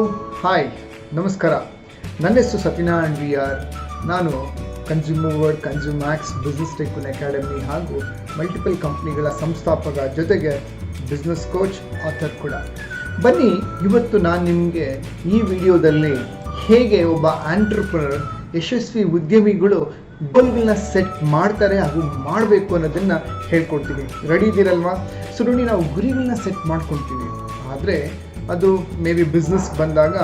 Hi, ನಮಸ್ಕಾರ. ನನ್ನ ಹೆಸರು ಸತ್ಯನಾರಾಯಣ್ ವಿ ಆರ್. ನಾನು consumer world, ಕನ್ಸ್ಯೂಮ್ಯಾಕ್ಸ್, business tycoon academy ಹಾಗೂ ಮಲ್ಟಿಪಲ್ ಕಂಪ್ನಿಗಳ ಸಂಸ್ಥಾಪಕ, ಜೊತೆಗೆ ಬಿಸ್ನೆಸ್ ಕೋಚ್, ಆಥರ್ ಕೂಡ. ಬನ್ನಿ, ಇವತ್ತು ನಾನು ನಿಮಗೆ ಈ ವಿಡಿಯೋದಲ್ಲಿ ಹೇಗೆ ಒಬ್ಬ ಆಂಟ್ರಪ್ರನರ್, ಯಶಸ್ವಿ ಉದ್ಯಮಿಗಳು ಗೋಲ್ಗಳನ್ನ ಸೆಟ್ ಮಾಡ್ತಾರೆ ಹಾಗೂ ಮಾಡಬೇಕು ಅನ್ನೋದನ್ನು ಹೇಳ್ಕೊಡ್ತೀವಿ. ರೆಡಿ ಇದ್ದೀರಲ್ವಾ? ಸೊ ನೋಡಿ, ನಾವು ಗುರಿಗಳನ್ನ ಸೆಟ್ ಮಾಡ್ಕೊಳ್ತೀವಿ, ಆದರೆ ಅದು ಮೇ ಬಿ ಬಿಸ್ನೆಸ್ ಬಂದಾಗ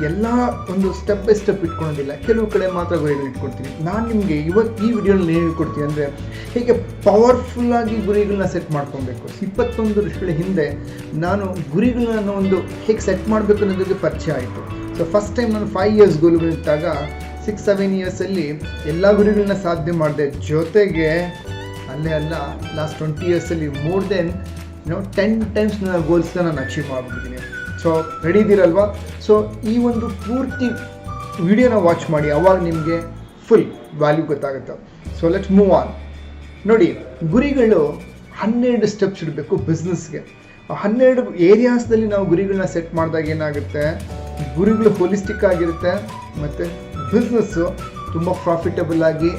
ಎಲ್ಲ ಒಂದು ಸ್ಟೆಪ್ ಬೈ ಸ್ಟೆಪ್ ಇಟ್ಕೊಳೋದಿಲ್ಲ. ಕೆಲವು ಕಡೆ ಮಾತ್ರ ಗುರಿಗಳು ಇಟ್ಕೊಳ್ತೀವಿ. ನಾನು ನಿಮಗೆ ಇವತ್ತು ಈ ವಿಡಿಯೋನಲ್ಲಿ ಏನು ಹೇಳ್ಕೊಡ್ತೀನಿ ಅಂದರೆ, ಹೇಗೆ ಪವರ್ಫುಲ್ಲಾಗಿ ಗುರಿಗಳನ್ನ ಸೆಟ್ ಮಾಡ್ಕೊಬೇಕು. 21 ವರ್ಷಗಳ ಹಿಂದೆ ನಾನು ಗುರಿಗಳನ್ನ ಒಂದು ಹೇಗೆ ಸೆಟ್ ಮಾಡಬೇಕು ಅನ್ನೋದಕ್ಕೆ ಪರಿಚಯ ಆಯಿತು. ಸೊ ಫಸ್ಟ್ ಟೈಮ್ ನಾನು 5 ಇಯರ್ಸ್ ಗೋಲ್ಗಳಿಟ್ಟಾಗ 6-7 ಇಯರ್ಸಲ್ಲಿ ಎಲ್ಲ ಗುರಿಗಳನ್ನ ಸಾಧನೆ ಮಾಡಿದೆ. ಜೊತೆಗೆ ಅಲ್ಲ, ಲಾಸ್ಟ್ 20 ಇಯರ್ಸಲ್ಲಿ ಮೋರ್ ದೆನ್ 10 ಟೈಮ್ಸ್ ನನ್ನ ಗೋಲ್ಸ್ನ ನಾನು ಅಚೀವ್ ಮಾಡಿಬಿಟ್ಟಿದ್ದೀನಿ. ಸೊ ರೆಡಿ ಇದ್ದೀರಲ್ವಾ? ಸೊ ಈ ಒಂದು ಪೂರ್ತಿ ವಿಡಿಯೋನ ವಾಚ್ ಮಾಡಿ, ಅವಾಗ ನಿಮಗೆ ಫುಲ್ ವ್ಯಾಲ್ಯೂ ಗೊತ್ತಾಗುತ್ತೆ. So let's move on. ನೋಡಿ, ಗುರಿಗಳು 12 ಸ್ಟೆಪ್ಸ್ ಇಡಬೇಕು ಬಿಸ್ನೆಸ್ಗೆ. 12 ಏರಿಯಾಸ್ದಲ್ಲಿ ನಾವು ಗುರಿಗಳನ್ನ ಸೆಟ್ ಮಾಡಿದಾಗ ಏನಾಗುತ್ತೆ, ಗುರಿಗಳು ಹೋಲಿಸ್ಟಿಕ್ ಆಗಿರುತ್ತೆ ಮತ್ತು ಬಿಸ್ನೆಸ್ಸು ತುಂಬ ಪ್ರಾಫಿಟಬಲ್ ಆಗಿ,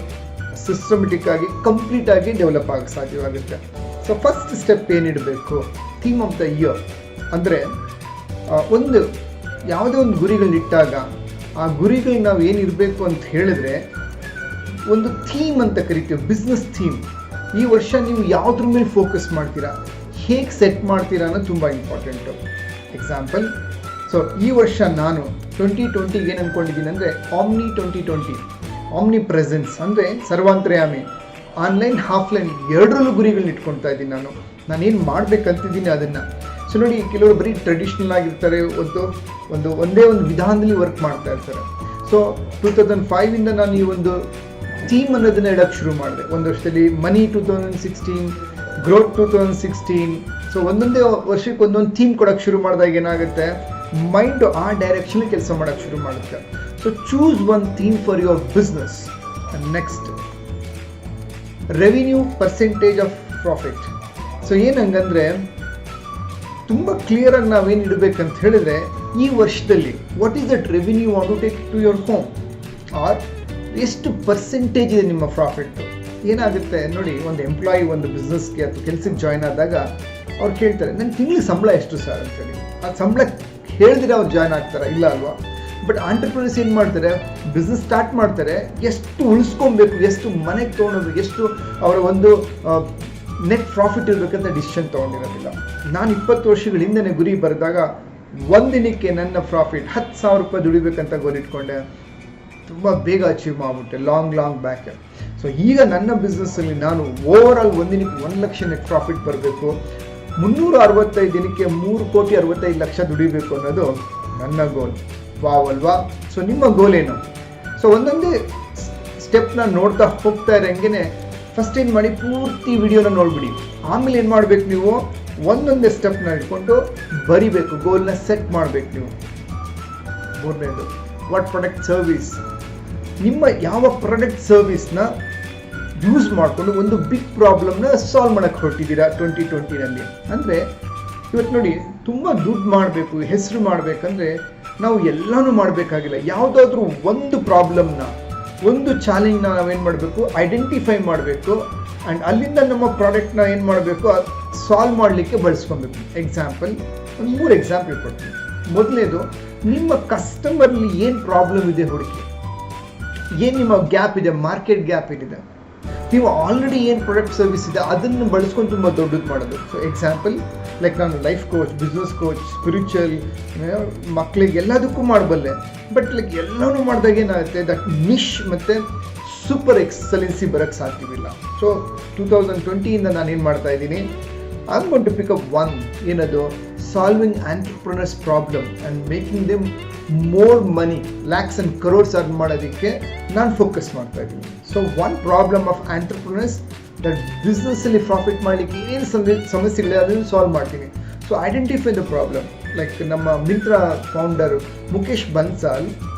ಸಿಸ್ಟಮೆಟಿಕ್ ಆಗಿ, ಕಂಪ್ಲೀಟ್ ಆಗಿ ಡೆವಲಪ್ ಆಗಕ್ಕೆ ಸಾಧ್ಯವಾಗುತ್ತೆ. ಸೊ ಫಸ್ಟ್ ಸ್ಟೆಪ್ ಏನಿಡಬೇಕು, ಥೀಮ್ ಆಫ್ ದ ಇಯರ್. ಅಂದರೆ ಯಾವುದೇ ಒಂದು ಗುರಿಗಳನ್ನಿಟ್ಟಾಗ ಆ ಗುರಿಗಳು ನಾವು ಏನಿರಬೇಕು ಅಂತ ಹೇಳಿದ್ರೆ ಒಂದು ಥೀಮ್ ಅಂತ ಕರಿತೀವಿ, ಬಿಸ್ನೆಸ್ ಥೀಮ್. ಈ ವರ್ಷ ನೀವು ಯಾವುದ್ರ ಮೇಲೆ ಫೋಕಸ್ ಮಾಡ್ತೀರಾ, ಹೇಗೆ ಸೆಟ್ ಮಾಡ್ತೀರಾ ಅನ್ನೋದು ತುಂಬ ಇಂಪಾರ್ಟೆಂಟು. ಎಕ್ಸಾಂಪಲ್, ಸೊ ಈ ವರ್ಷ ನಾನು 2020 ಏನು ಅಂದ್ಕೊಂಡಿದ್ದೀನಿ ಅಂದರೆ ಆಮ್ನಿ 2020, ಆಮ್ನಿ ಪ್ರೆಸೆನ್ಸ್ ಅಂದರೆ ಸರ್ವಾಂತರ್ಯಾಮಿ, ಆನ್ಲೈನ್ ಆಫ್ಲೈನ್ ಎರಡರಲ್ಲೂ ಗುರಿಗಳನ್ನ ಇಟ್ಕೊಳ್ತಾ ಇದ್ದೀನಿ. ನಾನೇನು ಮಾಡಬೇಕಂತಿದ್ದೀನಿ ಅದನ್ನು. ಸೊ ನೋಡಿ, ಕೆಲವರು ಬರೀ ಟ್ರೆಡಿಷ್ನಲ್ ಆಗಿರ್ತಾರೆ, ಒಂದೇ ಒಂದು ವಿಧಾನದಲ್ಲಿ ವರ್ಕ್ ಮಾಡ್ತಾ ಇರ್ತಾರೆ. ಸೊ 2005ಇಂದ ನಾನು ಈ ಒಂದು ಥೀಮ್ ಅನ್ನೋದನ್ನ ಇಡೋಕ್ಕೆ ಶುರು ಮಾಡಿದೆ. ಒಂದು ವರ್ಷದಲ್ಲಿ ಮನಿ 2016, ಗ್ರೋತ್ 2016. ಸೊ ಒಂದೊಂದೇ ವರ್ಷಕ್ಕೆ ಒಂದೊಂದು ಥೀಮ್ ಕೊಡೋಕ್ಕೆ ಶುರು ಮಾಡಿದಾಗ ಏನಾಗುತ್ತೆ, ಮೈಂಡು ಆ ಡೈರೆಕ್ಷನಲ್ಲಿ ಕೆಲಸ ಮಾಡೋಕ್ಕೆ ಶುರು ಮಾಡುತ್ತೆ. So choose one theme for your business. Next, revenue percentage of profit. So ಏನಂಗಂದರೆ, ತುಂಬ ಕ್ಲಿಯರಾಗಿ ನಾವೇನು ಇಡಬೇಕಂತ ಹೇಳಿದರೆ, ಈ ವರ್ಷದಲ್ಲಿ what is that revenue want to take to your home, or ಎಷ್ಟು ಪರ್ಸೆಂಟೇಜ್ ಇದೆ ನಿಮ್ಮ ಪ್ರಾಫಿಟ್ಟು. ಏನಾಗುತ್ತೆ ನೋಡಿ, ಒಂದು ಎಂಪ್ಲಾಯಿ ಒಂದು ಬಿಸ್ನೆಸ್ಗೆ ಅಥವಾ ಕೆಲಸಕ್ಕೆ ಜಾಯ್ನ್ ಆದಾಗ ಅವ್ರು ಕೇಳ್ತಾರೆ, ನನ್ನ ತಿಂಗಳಿಗೆ ಸಂಬಳ ಎಷ್ಟು ಸರ್ ಅಂತೇಳಿ. ಆ ಸಂಬಳ ಹೇಳಿದ್ರೆ ಅವ್ರು ಜಾಯ್ನ್ ಆಗ್ತಾರೆ, ಇಲ್ಲ ಅಲ್ವಾ? ಬಟ್ ಆಂಟ್ರಪ್ರನರ್ಸ್ ಏನು ಮಾಡ್ತಾರೆ, ಬಿಸ್ನೆಸ್ ಸ್ಟಾರ್ಟ್ ಮಾಡ್ತಾರೆ, ಎಷ್ಟು ಉಳಿಸ್ಕೊಬೇಕು, ಎಷ್ಟು ಮನೆಗೆ ತೊಗೊಳೋದು, ಎಷ್ಟು ಅವರ ಒಂದು ನೆಟ್ ಪ್ರಾಫಿಟ್ ಇರಬೇಕಂತ ಡಿಸಿಷನ್ ತೊಗೊಂಡಿರೋದಿಲ್ಲ. ನಾನು 20 ವರ್ಷಗಳ ಹಿಂದೆ ಗುರಿ ಬರೆದಾಗ ಒಂದಿನಕ್ಕೆ ನನ್ನ ಪ್ರಾಫಿಟ್ 10,000 ರೂಪಾಯಿ ದುಡಿಬೇಕಂತ ಗುರಿ ಇಟ್ಕೊಂಡೆ. ತುಂಬ ಬೇಗ ಅಚೀವ್ ಮಾಡಿಬಿಟ್ಟೆ, ಲಾಂಗ್ ಬ್ಯಾಕ್. ಸೊ ಈಗ ನನ್ನ ಬಿಸ್ನೆಸ್ಸಲ್ಲಿ ನಾನು ಓವರ್ ಆಲ್ ಒಂದಿನಕ್ಕೆ 1 ಲಕ್ಷ ನೆಟ್ ಪ್ರಾಫಿಟ್ ಬರಬೇಕು, 365 ದಿನಕ್ಕೆ 3,65,00,000 ದುಡಿಬೇಕು ಅನ್ನೋದು ನನ್ನ ಗೋಲ್. ವಾವ್ ಅಲ್ವಾ? ಸೊ ನಿಮ್ಮ ಗೋಲ್ ಏನು? ಸೊ ಒಂದೊಂದೇ ಸ್ಟೆಪ್ನ ನೋಡ್ತಾ ಹೋಗ್ತಾ ಇರೋಂಗೆ ಫಸ್ಟ್ ಏನು ಮಾಡಿ, ಪೂರ್ತಿ ವಿಡಿಯೋನ ನೋಡ್ಬಿಡಿ. ಆಮೇಲೆ ಏನು ಮಾಡಬೇಕು, ನೀವು ಒಂದೊಂದೇ ಸ್ಟೆಪ್ನ ಇಟ್ಕೊಂಡು ಬರಿಬೇಕು, ಗೋಲ್ನ ಸೆಟ್ ಮಾಡಬೇಕು ನೀವು. ಮೂರನೇದು, ವಾಟ್ ಪ್ರಾಡಕ್ಟ್ ಸರ್ವಿಸ್. ನಿಮ್ಮ ಯಾವ ಪ್ರಾಡಕ್ಟ್ ಸರ್ವಿಸ್ನ ಯೂಸ್ ಮಾಡಿಕೊಂಡು ಒಂದು ಬಿಗ್ ಪ್ರಾಬ್ಲಮ್ನ ಸಾಲ್ವ್ ಮಾಡೋಕ್ಕೆ ಹೊರಟಿದ್ದೀರಾ 2020ನಲ್ಲಿ. ಅಂದರೆ ಇವತ್ತು ನೋಡಿ, ತುಂಬ ದುಡ್ಡು ಮಾಡಬೇಕು, ಹೆಸರು ಮಾಡಬೇಕಂದ್ರೆ ನಾವು ಎಲ್ಲನೂ ಮಾಡಬೇಕಾಗಿಲ್ಲ. ಯಾವುದಾದ್ರೂ ಒಂದು ಪ್ರಾಬ್ಲಮ್ನ, ಒಂದು ಚಾಲೆಂಜ್ನ ನಾವೇನು ಮಾಡಬೇಕು, ಐಡೆಂಟಿಫೈ ಮಾಡಬೇಕು, ಆ್ಯಂಡ್ ಅಲ್ಲಿಂದ ನಮ್ಮ ಪ್ರಾಡಕ್ಟ್ನ ಏನು ಮಾಡಬೇಕು, ಸಾಲ್ವ್ ಮಾಡಲಿಕ್ಕೆ ಬಳಸ್ಕೊಬೇಕು. ಎಕ್ಸಾಂಪಲ್, ಒಂದು 3 ಎಕ್ಸಾಂಪಲ್ ಕೊಡ್ತೀನಿ. ಮೊದಲನೇದು, ನಿಮ್ಮ ಕಸ್ಟಮರ್ಲಿ ಏನು ಪ್ರಾಬ್ಲಮ್ ಇದೆ ಹುಡುಕಿ, ಏನು ನಿಮ್ಮ ಗ್ಯಾಪ್ ಇದೆ, ಮಾರ್ಕೆಟ್ ಗ್ಯಾಪ್ ಏನಿದೆ. ನೀವು ಆಲ್ರೆಡಿ ಏನು ಪ್ರಾಡಕ್ಟ್ ಸರ್ವಿಸ್ ಇದೆ ಅದನ್ನು ಬಳಸ್ಕೊಂಡು ತುಂಬ ದೊಡ್ಡದು ಮಾಡೋದು. ಸೊ ಎಕ್ಸಾಂಪಲ್, ಲೈಕ್ ನಾನು life coach, business coach, spiritual, ಮಕ್ಕಳಿಗೆ ಎಲ್ಲದಕ್ಕೂ ಮಾಡಬಲ್ಲೆ. ಬಟ್ ಲೈಕ್ ಎಲ್ಲನೂ ಮಾಡಿದಾಗ ಏನಾಗುತ್ತೆ, ದಟ್ ನಿಶ್ ಮತ್ತು ಸೂಪರ್ ಎಕ್ಸಲೆನ್ಸಿ ಬರೋಕ್ಕೆ ಸಾಧ್ಯವಿಲ್ಲ. ಸೊ 2020ಇಂದ ನಾನೇನು ಮಾಡ್ತಾ ಇದ್ದೀನಿ, I am going to pick up one, ಏನದು, solving entrepreneurs problem and making them more money, lakhs and crores earn ಮಾಡೋದಕ್ಕೆ ನಾನು ಫೋಕಸ್ ಮಾಡ್ತಾ ಇದ್ದೀನಿ. So one problem of entrepreneurs, that ಬಿಸ್ನೆಸ್ಸಲ್ಲಿ ಪ್ರಾಫಿಟ್ ಮಾಡಲಿಕ್ಕೆ ಏನೇನು ಸಮಸ್ಯೆಗಳಿದೆ ಅದನ್ನು ಸಾಲ್ವ್ ಮಾಡ್ತೀನಿ. So identify the problem. Like ನಮ್ಮ ಮಿಂತ್ರಾ ಫೌಂಡರ್ ಮುಖೇಶ್ ಬನ್ಸಾಲ್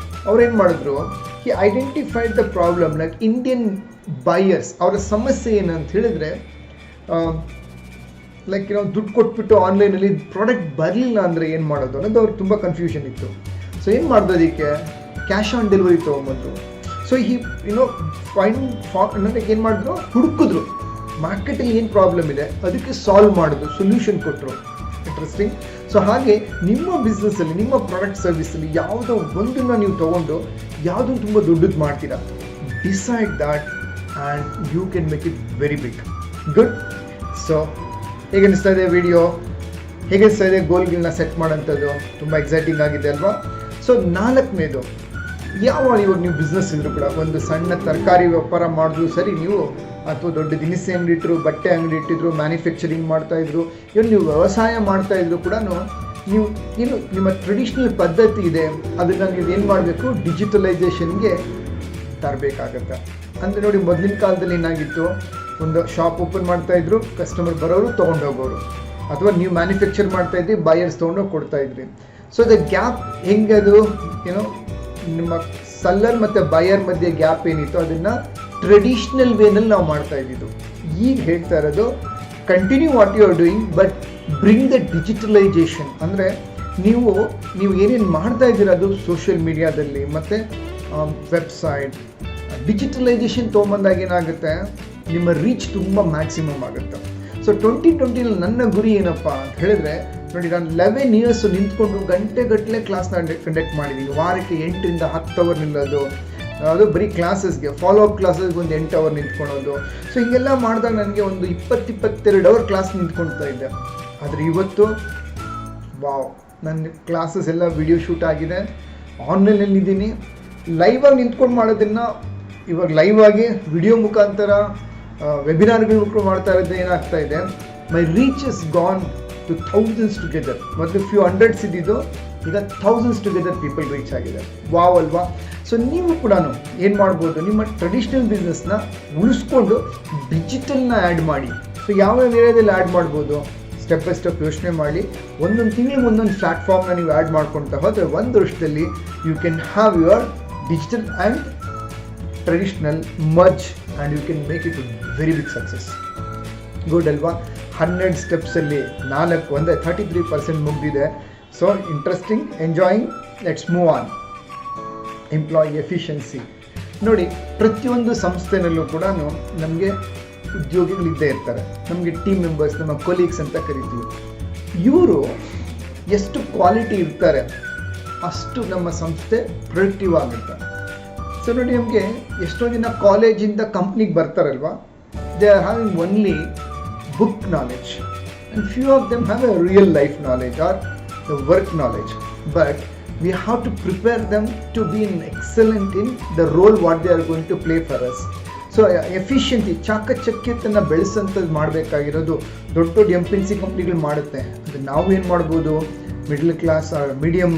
ಅವ್ರೇನು ಮಾಡಿದ್ರು, he identified the problem. Like Indian buyers ಅವರ ಸಮಸ್ಯೆ ಏನಂತ ಹೇಳಿದರೆ, ಲೈಕ್ ದುಡ್ಡು ಕೊಟ್ಬಿಟ್ಟು ಆನ್ಲೈನಲ್ಲಿ ಪ್ರಾಡಕ್ಟ್ ಬರಲಿಲ್ಲ ಅಂದರೆ ಏನು ಮಾಡೋದು ಅನ್ನೋದು ಅವ್ರಿಗೆ ತುಂಬ ಕನ್ಫ್ಯೂಷನ್ ಇತ್ತು. ಏನು ಮಾಡಿದ್ರು ಅದಕ್ಕೆ ಕ್ಯಾಶ್ ಆನ್ ಡೆಲಿವರಿ ತೊಗೊಂಬಂದ್ರು. ಸೊ ಈ ಅನ್ನೋದಕ್ಕೆ ಏನು ಮಾಡಿದ್ರು, ಹುಡುಕಿದ್ರು ಮಾರ್ಕೆಟಲ್ಲಿ ಏನು ಪ್ರಾಬ್ಲಮ್ ಇದೆ ಅದಕ್ಕೆ ಸಾಲ್ವ್ ಮಾಡಿದ್ರು, ಸೊಲ್ಯೂಷನ್ ಕೊಟ್ಟರು. ಇಂಟ್ರೆಸ್ಟಿಂಗ್. ಸೊ ಹಾಗೆ ನಿಮ್ಮ ಬಿಸ್ನೆಸ್ಸಲ್ಲಿ, ನಿಮ್ಮ ಪ್ರಾಡಕ್ಟ್ ಸರ್ವಿಸಲ್ಲಿ ಯಾವುದೋ ಒಂದನ್ನು ನೀವು ತೊಗೊಂಡು ಯಾವುದನ್ನು ತುಂಬ ದೊಡ್ಡದು ಮಾಡ್ತೀರಾ, decide that and you can make it very big. Good. So ಹೇಗೆ ಅನಿಸ್ತಾ ಇದೆ ವಿಡಿಯೋ? ಹೇಗೆ ಅನಿಸ್ತಾ ಇದೆ ಗೋಲ್ಗಳನ್ನ ಸೆಟ್ ಮಾಡೋಂಥದ್ದು? ತುಂಬ ಎಕ್ಸೈಟಿಂಗ್ ಆಗಿದೆ ಅಲ್ವಾ? ಸೊ 4ನೇದು, ಇವಾಗ ನೀವು ಬಿಸ್ನೆಸ್ ಇದ್ರು ಕೂಡ, ಒಂದು ಸಣ್ಣ ತರಕಾರಿ ವ್ಯಾಪಾರ ಮಾಡಿದ್ರು ಸರಿ ನೀವು, ಅಥವಾ ದೊಡ್ಡ ದಿನಸಿ ಅಂಗಡಿ ಇಟ್ಟರು, ಬಟ್ಟೆ ಅಂಗಡಿ ಇಟ್ಟಿದ್ರು, ಮ್ಯಾನುಫ್ಯಾಕ್ಚರಿಂಗ್ ಮಾಡ್ತಾಯಿದ್ರು, ಇವನು ನೀವು ವ್ಯವಸಾಯ ಮಾಡ್ತಾಯಿದ್ರು ಕೂಡ ನೀವು ಏನು ನಿಮ್ಮ ಟ್ರೆಡಿಷ್ನಲ್ ಪದ್ಧತಿ ಇದೆ ಅದನ್ನು ನೀವು ಏನು ಮಾಡಬೇಕು, ಡಿಜಿಟಲೈಸೇಷನ್ಗೆ ತರಬೇಕಾಗತ್ತೆ. ಅಂದರೆ ನೋಡಿ, ಮೊದಲಿನ ಕಾಲದಲ್ಲಿ ಏನಾಗಿತ್ತು, ಒಂದು ಶಾಪ್ ಓಪನ್ ಮಾಡ್ತಾಯಿದ್ರು, ಕಸ್ಟಮರ್ ಬರೋರು ತೊಗೊಂಡು ಹೋಗೋರು, ಅಥವಾ ನೀವು ಮ್ಯಾನುಫ್ಯಾಕ್ಚರ್ ಮಾಡ್ತಾಯಿದ್ರಿ, ಬಯರ್ಸ್ ತೊಗೊಂಡೋಗಿ ಕೊಡ್ತಾಯಿದ್ರಿ. ಸೊ ದ ಗ್ಯಾಪ್ ಹೆಂಗೆ, ಅದು ಏನೋ ನಿಮ್ಮ ಸಲ್ಲರ್ ಮತ್ತು ಬಯರ್ ಮಧ್ಯೆ ಗ್ಯಾಪ್ ಏನಿತ್ತು ಅದನ್ನು ಟ್ರೆಡಿಷ್ನಲ್ ವೇನಲ್ಲಿ ನಾವು ಮಾಡ್ತಾ ಇದ್ದಿದ್ದು. ಈಗ ಹೇಳ್ತಾ ಇರೋದು, continue what you are doing but bring the digitalization. ಅಂದರೆ ನೀವು ಏನೇನು ಮಾಡ್ತಾ ಇದ್ದೀರ ಅದು ಸೋಷಿಯಲ್ ಮೀಡಿಯಾದಲ್ಲಿ ಮತ್ತು ವೆಬ್ಸೈಟ್ ಡಿಜಿಟಲೈಸೇಷನ್ ತೊಗೊಂಬಂದಾಗ ಏನಾಗುತ್ತೆ, ನಿಮ್ಮ ರೀಚ್ ತುಂಬ ಮ್ಯಾಕ್ಸಿಮಮ್ ಆಗುತ್ತೆ. ಸೊ 2020 ನನ್ನ ಗುರಿ ಏನಪ್ಪ ಅಂತ ಹೇಳಿದ್ರೆ, ನೋಡಿ, ನಾನು 11 ಇಯರ್ಸ್ ನಿಂತ್ಕೊಂಡು ಗಂಟೆಗಟ್ಟಲೆ ಕ್ಲಾಸ್ನ ಕಂಡಕ್ಟ್ ಮಾಡಿದ್ದೀನಿ. ವಾರಕ್ಕೆ 8ರಿಂದ 10 ಅವರ್ ನಿಲ್ಲೋದು, ಅದು ಬರೀ ಕ್ಲಾಸಸ್ಗೆ, ಫಾಲೋ ಅಪ್ ಕ್ಲಾಸಸ್ಗೆ ಒಂದು 8 ಅವರ್ ನಿಂತ್ಕೊಳ್ಳೋದು. ಸೊ ಹೀಗೆಲ್ಲ ಮಾಡಿದಾಗ ನನಗೆ ಒಂದು 20-22 ಅವರ್ ಕ್ಲಾಸ್ ನಿಂತ್ಕೊಳ್ತಾ ಇದ್ದೆ. ಆದರೆ ಇವತ್ತು ನನ್ನ ಕ್ಲಾಸಸ್ ಎಲ್ಲ ವಿಡಿಯೋ ಶೂಟ್ ಆಗಿದೆ, ಆನ್ಲೈನಲ್ಲಿದ್ದೀನಿ. ಲೈವಾಗಿ ನಿಂತ್ಕೊಂಡು ಮಾಡೋದನ್ನು ಇವಾಗ ಲೈವ್ ಆಗಿ ವಿಡಿಯೋ ಮುಖಾಂತರ ವೆಬಿನಾರ್ಗಳ ಮುಖಾಂತರ ಮಾಡ್ತಾ ಇರೋದು ಏನಾಗ್ತಾ ಇದೆ, my reach is gone to thousands together. ಮೊದಲು ಫ್ಯೂ ಹಂಡ್ರೆಡ್ಸ್ ಇದ್ದಿದ್ದು ಈಗ ಥೌಸಂಡ್ಸ್ ಟುಗೆದರ್ ಪೀಪಲ್ ರೀಚ್ ಆಗಿದೆ. ವಾವ್ ಅಲ್ವಾ? ಸೊ ನೀವು ಕೂಡ ಏನು ಮಾಡ್ಬೋದು, ನಿಮ್ಮ ಟ್ರೆಡಿಷ್ನಲ್ ಬಿಸ್ನೆಸ್ನ ಉಳಿಸ್ಕೊಂಡು ಡಿಜಿಟಲ್ನ ಆ್ಯಡ್ ಮಾಡಿ. ಸೊ ಯಾವ ಏರಿಯಾದಲ್ಲಿ ಆ್ಯಡ್ ಮಾಡ್ಬೋದು, ಸ್ಟೆಪ್ ಬೈ ಸ್ಟೆಪ್ ಯೋಚನೆ ಮಾಡಿ. ಒಂದೊಂದು ತಿಂಗಳಿಗೆ ಒಂದೊಂದು ಪ್ಲ್ಯಾಟ್ಫಾರ್ಮ್ನ ನೀವು ಆ್ಯಡ್ ಮಾಡ್ಕೊಳ್ತಾ ಹೋದರೆ 1 ವರ್ಷದಲ್ಲಿ you can have your digital and traditional merge and you can make it very big success. Good ಅಲ್ವಾ? 100 ಸ್ಟೆಪ್ಸಲ್ಲಿ 33% ಮುಗಿದಿದೆ. So interesting, enjoying. Let's move on. Employee efficiency. ನೋಡಿ, ಪ್ರತಿಯೊಂದು ಸಂಸ್ಥೆನಲ್ಲೂ ಕೂಡ ನಮಗೆ ಉದ್ಯೋಗಿಗಳಿದ್ದೇ ಇರ್ತಾರೆ. ನಮಗೆ ಟೀಮ್ ಮೆಂಬರ್ಸ್, ನಮ್ಮ ಕೊಲೀಗ್ಸ್ ಅಂತ ಕರಿತೀವಿ. ಇವರು ಎಷ್ಟು ಕ್ವಾಲಿಟಿ ಇರ್ತಾರೆ ಅಷ್ಟು ನಮ್ಮ ಸಂಸ್ಥೆ ಪ್ರೊಡಕ್ಟಿವ್ ಆಗುತ್ತೆ. ಸೊ ನೋಡಿ, ನಮಗೆ ಎಷ್ಟೋ ಜನ ಕಾಲೇಜಿಂದ ಕಂಪ್ನಿಗೆ ಬರ್ತಾರಲ್ವಾ, they are having only book knowledge and few of them have a real life knowledge or the work knowledge, but we have to prepare them to be excellent in the role what they are going to play for us. So efficiency, ಚಾಕಚಕ್ಯತೆಯನ್ನು ಬೆಳೆಸೋಂಥದ್ದು ಮಾಡಬೇಕಾಗಿರೋದು ದೊಡ್ಡ ದೊಡ್ಡ MNC ಕಂಪ್ನಿಗಳು ಮಾಡುತ್ತೆ. ಅದು ನಾವು ಏನು ಮಾಡ್ಬೋದು, middle class or medium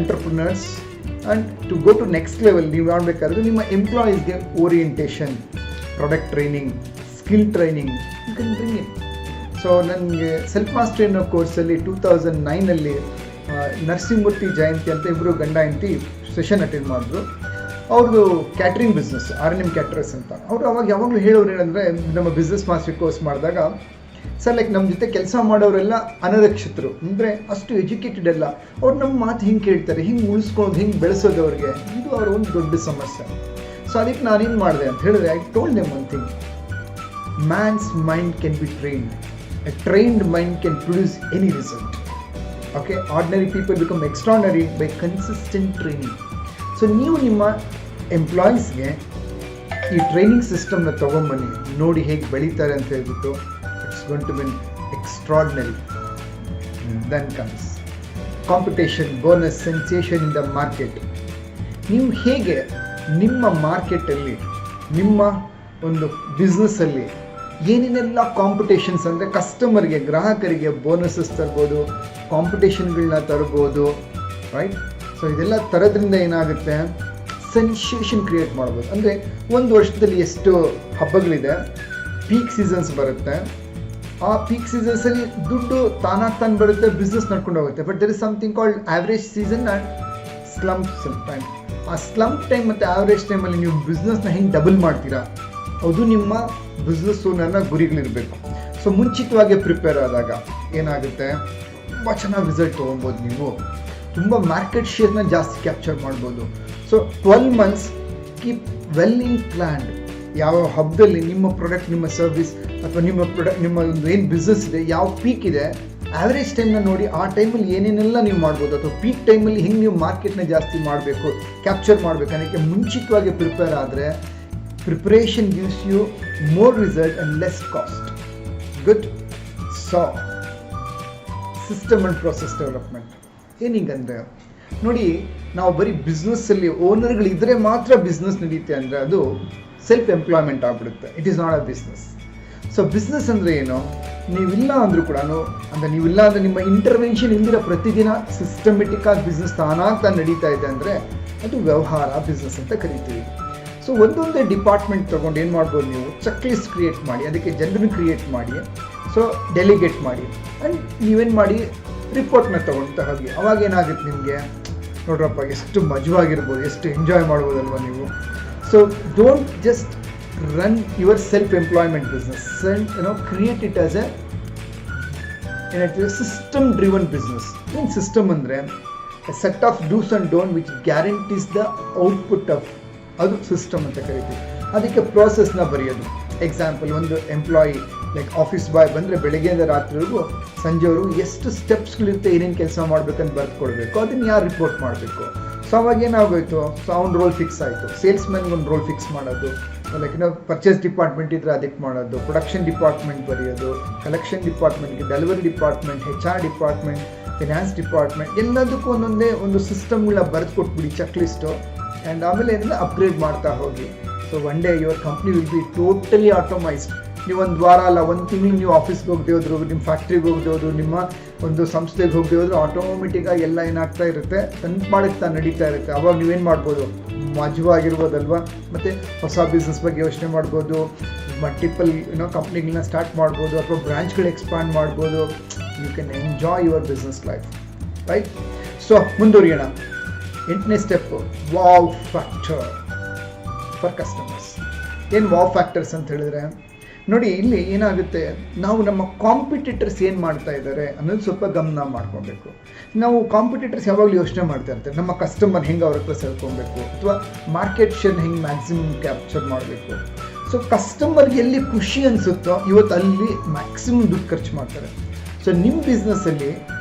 entrepreneurs and to go to next level ನೀವು ಮಾಡಬೇಕಾದ್ರೆ ನಿಮ್ಮ ಎಂಪ್ಲಾಯೀಸ್ಗೆ orientation, product training, skill training you can bring it. So ನನಗೆ ಸೆಲ್ಫ್ ಮಾಸ್ಟರಿ ಅನ್ನೋ ಕೋರ್ಸಲ್ಲಿ 2009 ನರಸಿಂಹಮೂರ್ತಿ ಜಯಂತಿ ಅಂತ ಇಬ್ಬರು ಗಂಡ ಹೆಂಡತಿ ಸೆಷನ್ ಅಟೆಂಡ್ ಮಾಡಿದ್ರು. ಅವ್ರದ್ದು ಕ್ಯಾಟ್ರಿಂಗ್ ಬಿಸ್ನೆಸ್, R&M ಕ್ಯಾಟ್ರರ್ಸ್ ಅಂತ. ಅವರು ಅವಾಗ ಯಾವಾಗಲೂ ಹೇಳೋರು ಏನಂದರೆ, ನಮ್ಮ ಬಿಸ್ನೆಸ್ ಮಾಸ್ಟರಿ ಕೋರ್ಸ್ ಮಾಡಿದಾಗ, ಸರ್ ಲೈಕ್ ನಮ್ಮ ಜೊತೆ ಕೆಲಸ ಮಾಡೋರೆಲ್ಲ ಅನರಕ್ಷಿತರು, ಅಂದರೆ ಅಷ್ಟು ಎಜುಕೇಟೆಡ್ ಅಲ್ಲ, ಅವ್ರು ನಮ್ಮ ಮಾತು ಹಿಂಗೆ ಕೇಳ್ತಾರೆ, ಹಿಂಗೆ ಉಳಿಸ್ಕೊಳ್ಳೋದು, ಹಿಂಗೆ ಬೆಳೆಸೋದು ಅವ್ರಿಗೆ, ಇದು ಅವ್ರ ಒಂದು ದೊಡ್ಡ ಸಮಸ್ಯೆ. ಸೊ ಅದಕ್ಕೆ ನಾನೇನು ಮಾಡಿದೆ ಅಂತ ಹೇಳಿದ್ರೆ, I told them one thing, man's mind can be trained. A trained mind can produce any result. Okay, ordinary people become extraordinary by consistent training. So ನೀವು ನಿಮ್ಮ ಎಂಪ್ಲಾಯೀಸ್ಗೆ ಈ ಟ್ರೈನಿಂಗ್ ಸಿಸ್ಟಮ್ನ ತೊಗೊಂಬನ್ನಿ, ನೋಡಿ ಹೇಗೆ ಬೆಳೀತಾರೆ ಅಂತ ಹೇಳ್ಬಿಟ್ಟು, it's going to be extraordinary. Then comes competition, bonus, sensation in the market. ನೀವು ಹೇಗೆ ನಿಮ್ಮ ಮಾರ್ಕೆಟಲ್ಲಿ, ನಿಮ್ಮ ಒಂದು ಬಿಸ್ನೆಸ್ಸಲ್ಲಿ ಏನೇನೆಲ್ಲ ಕಾಂಪಿಟೇಷನ್ಸ್, ಅಂದರೆ ಕಸ್ಟಮರ್ಗೆ, ಗ್ರಾಹಕರಿಗೆ ಬೋನಸಸ್ ತರ್ಬೋದು, ಕಾಂಪಿಟೇಷನ್ಗಳನ್ನ ತರ್ಬೋದು, ರೈಟ್? ಸೊ ಇದೆಲ್ಲ ತರೋದ್ರಿಂದ ಏನಾಗುತ್ತೆ, ಸೆನ್ಸೇಷನ್ ಕ್ರಿಯೇಟ್ ಮಾಡ್ಬೋದು. ಅಂದರೆ ಒಂದು ವರ್ಷದಲ್ಲಿ ಎಷ್ಟು ಹಬ್ಬಗಳಿದೆ, ಪೀಕ್ ಸೀಸನ್ಸ್ ಬರುತ್ತೆ, ಆ ಪೀಕ್ ಸೀಸನ್ಸಲ್ಲಿ ದುಡ್ಡು ತಾನಾಗ್ತಾನೆ ಬರುತ್ತೆ, ಬಿಸ್ನೆಸ್ ನಡ್ಕೊಂಡು ಹೋಗುತ್ತೆ. But there is something called average season and slump time. ಆ ಸ್ಲಂಪ್ ಟೈಮ್ ಮತ್ತು ಆವ್ರೇಜ್ ಟೈಮಲ್ಲಿ ನೀವು ಬಿಸ್ನೆಸ್ನ ಹೆಂಗೆ ಡಬಲ್ ಮಾಡ್ತೀರಾ, ಅದು ನಿಮ್ಮ ಬಿಸ್ನೆಸ್ ಓನರ್ನ ಗುರಿಗಳಿರಬೇಕು. ಸೊ ಮುಂಚಿತವಾಗಿ ಪ್ರಿಪೇರ್ ಆದಾಗ ಏನಾಗುತ್ತೆ, ತುಂಬ ಚೆನ್ನಾಗಿ ರಿಸಲ್ಟ್ ತೊಗೊಬೋದು ನೀವು. ತುಂಬ ಮಾರ್ಕೆಟ್ ಶೇರ್ನ ಜಾಸ್ತಿ ಕ್ಯಾಪ್ಚರ್ ಮಾಡ್ಬೋದು. So 12 months keep well in planned. ಯಾವ ಹಬ್ಬದಲ್ಲಿ ನಿಮ್ಮ ಪ್ರಾಡಕ್ಟ್, ನಿಮ್ಮ ಸರ್ವಿಸ್ ಅಥವಾ ನಿಮ್ಮ ಒಂದು ಏನು ಬಿಸ್ನೆಸ್ ಇದೆ, ಯಾವ ಪೀಕ್ ಇದೆ, ಆವ್ರೇಜ್ ಟೈಮ್ನ ನೋಡಿ ಆ ಟೈಮಲ್ಲಿ ಏನೇನೆಲ್ಲ ನೀವು ಮಾಡ್ಬೋದು, ಅಥವಾ ಪೀಕ್ ಟೈಮಲ್ಲಿ ಹೆಂಗೆ ನೀವು ಮಾರ್ಕೆಟ್ನ ಜಾಸ್ತಿ ಮಾಡಬೇಕು, ಕ್ಯಾಪ್ಚರ್ ಮಾಡಬೇಕು ಅನ್ನೋಕ್ಕೆ ಮುಂಚಿತವಾಗಿ ಪ್ರಿಪೇರ್ ಆದರೆ preparation gives you more result and less cost. Good. So system and process development ಏನಿಂಗಂದರೆ ನೋಡಿ, ನಾವು ಬರೀ ಬಿಸ್ನೆಸ್ಸಲ್ಲಿ ಓನರ್ಗಳಿದ್ದರೆ ಮಾತ್ರ ಬಿಸ್ನೆಸ್ ನಡೆಯುತ್ತೆ ಅಂದರೆ ಅದು ಸೆಲ್ಫ್ ಎಂಪ್ಲಾಯ್ಮೆಂಟ್ ಆಗಿಬಿಡುತ್ತೆ. It is not a business. So business ಅಂದರೆ ಏನು, ನೀವಿಲ್ಲ ಅಂದರೂ ಕೂಡ, ಅಂದರೆ ನೀವಿಲ್ಲ ಅಂದರೆ ನಿಮ್ಮ ಇಂಟರ್ವೆನ್ಷನ್ ಇಲ್ದಿರ ಪ್ರತಿದಿನ ಸಿಸ್ಟಮೆಟಿಕ್ ಆಗಿ ಬಿಸ್ನೆಸ್ ತಾನಾಗ್ತಾ ನಡೀತಾ ಇದೆ ಅಂದರೆ ಅದು ವ್ಯವಹಾರ, ಬಿಸ್ನೆಸ್ ಅಂತ ಕರಿತೀವಿ. ಸೊ ಒಂದೊಂದೇ ಡಿಪಾರ್ಟ್ಮೆಂಟ್ ತೊಗೊಂಡು ಏನು ಮಾಡ್ಬೋದು, ನೀವು ಚೆಕ್ ಲಿಸ್ಟ್ ಕ್ರಿಯೇಟ್ ಮಾಡಿ, ಅದಕ್ಕೆ ಜನರನ್ನ ಕ್ರಿಯೇಟ್ ಮಾಡಿ, ಸೊ ಡೆಲಿಗೇಟ್ ಮಾಡಿ, ಆ್ಯಂಡ್ ನೀವೇನು ಮಾಡಿ ರಿಪೋರ್ಟ್ನ ತೊಗೊಳ್ತಾ ಹೋಗಿ. ಅವಾಗ ಏನಾಗುತ್ತೆ ನಿಮಗೆ, ನೋಡ್ರಪ್ಪ ಎಷ್ಟು ಮಜವಾಗಿರ್ಬೋದು, ಎಷ್ಟು ಎಂಜಾಯ್ ಮಾಡ್ಬೋದಲ್ವ ನೀವು. So don't just run your self-employment business, create it as a system driven business. In system andre a set of do's and don'ts which guarantees the output of adu system anta kariti. ಅದಕ್ಕೆ ಪ್ರೋಸೆಸ್ನ ಬರೆಯೋದು. Example, ಒಂದು employee like office boy ಬಂದರೆ ಬೆಳಗ್ಗೆಯಿಂದ ರಾತ್ರಿವರೆಗೂ ಸಂಜೆವರೆಗೂ ಎಷ್ಟು ಸ್ಟೆಪ್ಸ್ಗಳಿರುತ್ತೆ, ಏನೇನು ಕೆಲಸ ಮಾಡಬೇಕಂತ ಬರ್ದು ಕೊಡಬೇಕು, ಅದನ್ನು ಯಾರು ರಿಪೋರ್ಟ್ ಮಾಡಬೇಕು. ಸೊ ಅವಾಗ ಏನಾಗೋಯ್ತು, ಸೊ ಅವ್ನ ರೋಲ್ ಫಿಕ್ಸ್ ಆಯಿತು. ಸೇಲ್ಸ್ಮನ್ಗೆ ಒಂದು ರೋಲ್ ಫಿಕ್ಸ್ ಮಾಡೋದು, ಲೈಕ್ ಪರ್ಚೇಸ್ ಡಿಪಾರ್ಟ್ಮೆಂಟ್ ಇದ್ದರೆ ಅದಕ್ಕೆ ಮಾಡೋದು, ಪ್ರೊಡಕ್ಷನ್ ಡಿಪಾರ್ಟ್ಮೆಂಟ್ ಬರೆಯೋದು, ಕಲೆಕ್ಷನ್ ಡಿಪಾರ್ಟ್ಮೆಂಟ್ಗೆ, delivery department, HR department, finance department, ಎಲ್ಲದಕ್ಕೂ ಒಂದೊಂದೇ ಒಂದು ಸಿಸ್ಟಮ್ಗಳನ್ನ ಬರೆದು ಕೊಟ್ಬಿಡಿ, ಚೆಕ್ ಲಿಸ್ಟು. ಆ್ಯಂಡ್ ಆಮೇಲೆ ಏನಂದರೆ ಅಪ್ಗ್ರೇಡ್ ಮಾಡ್ತಾ ಹೋಗಿ. So one day your company will be totally automised. ನೀವು ಒಂದು ವಾರ ಅಲ್ಲ, ಒಂದು ತಿಂಗಳು ನೀವು ಆಫೀಸ್ಗೆ ಹೋಗದೆ ಹೋದ್ರು, ನಿಮ್ಮ ಫ್ಯಾಕ್ಟ್ರಿಗೆ ಹೋಗದೆ ಹೋದ್ರು, ನಿಮ್ಮ ಒಂದು ಸಂಸ್ಥೆಗೆ ಹೋಗದೆ ಹೋದ್ರು, ಆಟೋಮೆಟಿಕ್ಕಾಗಿ ಎಲ್ಲ ಏನಾಗ್ತಾ ಇರುತ್ತೆ, ತನ್ನ ಮಾಡಕ್ಕೆ ತಾನು ನಡೀತಾ ಇರುತ್ತೆ. ಅವಾಗ ನೀವೇನು ಮಾಡ್ಬೋದು, ಮಜವಾಗಿರ್ಬೋದಲ್ವ. ಮತ್ತು ಹೊಸ ಬಿಸ್ನೆಸ್ ಬಗ್ಗೆ ಯೋಚನೆ ಮಾಡ್ಬೋದು, ಮಲ್ಟಿಪಲ್ ಕಂಪ್ನಿಗಳನ್ನ ಸ್ಟಾರ್ಟ್ ಮಾಡ್ಬೋದು, ಅಥವಾ ಬ್ರಾಂಚ್ಗಳು ಎಕ್ಸ್ಪಾಂಡ್ ಮಾಡ್ಬೋದು. You can enjoy your business life, right? So ಮುಂದುವರಿಯೋಣ. 8ನೇ step, wow factor for customers. ಏನು ವಾವ್ ಫ್ಯಾಕ್ಟರ್ಸ್ ಅಂತ ಹೇಳಿದ್ರೆ, ನೋಡಿ ಇಲ್ಲಿ ಏನಾಗುತ್ತೆ, ನಾವು ನಮ್ಮ ಕಾಂಪಿಟೇಟರ್ಸ್ ಏನು ಮಾಡ್ತಾ ಇದ್ದಾರೆ ಅನ್ನೋದು ಸ್ವಲ್ಪ ಗಮನ ಮಾಡ್ಕೊಬೇಕು. ನಾವು ಕಾಂಪಿಟೇಟರ್ಸ್ ಯಾವಾಗಲೂ ಯೋಚನೆ ಮಾಡ್ತಾ ಇರ್ತಾರೆ, ನಮ್ಮ ಕಸ್ಟಮರ್ ಹೆಂಗೆ ಅವ್ರ ಹತ್ರ ಸೇರ್ಕೊಬೇಕು, ಅಥವಾ ಮಾರ್ಕೆಟ್ ಶೇರ್ ಹೆಂಗೆ ಮ್ಯಾಕ್ಸಿಮಮ್ ಕ್ಯಾಪ್ಚರ್ ಮಾಡಬೇಕು. ಸೊ ಕಸ್ಟಮರ್ಗೆ ಎಲ್ಲಿ ಖುಷಿ ಅನಿಸುತ್ತೋ ಇವತ್ತು ಅಲ್ಲಿ ಮ್ಯಾಕ್ಸಿಮಮ್ ದುಡ್ಡು ಖರ್ಚು ಮಾಡ್ತಾರೆ. ಸೊ ನಿಮ್ಮ ಬಿಸ್ನೆಸ್ಸಲ್ಲಿ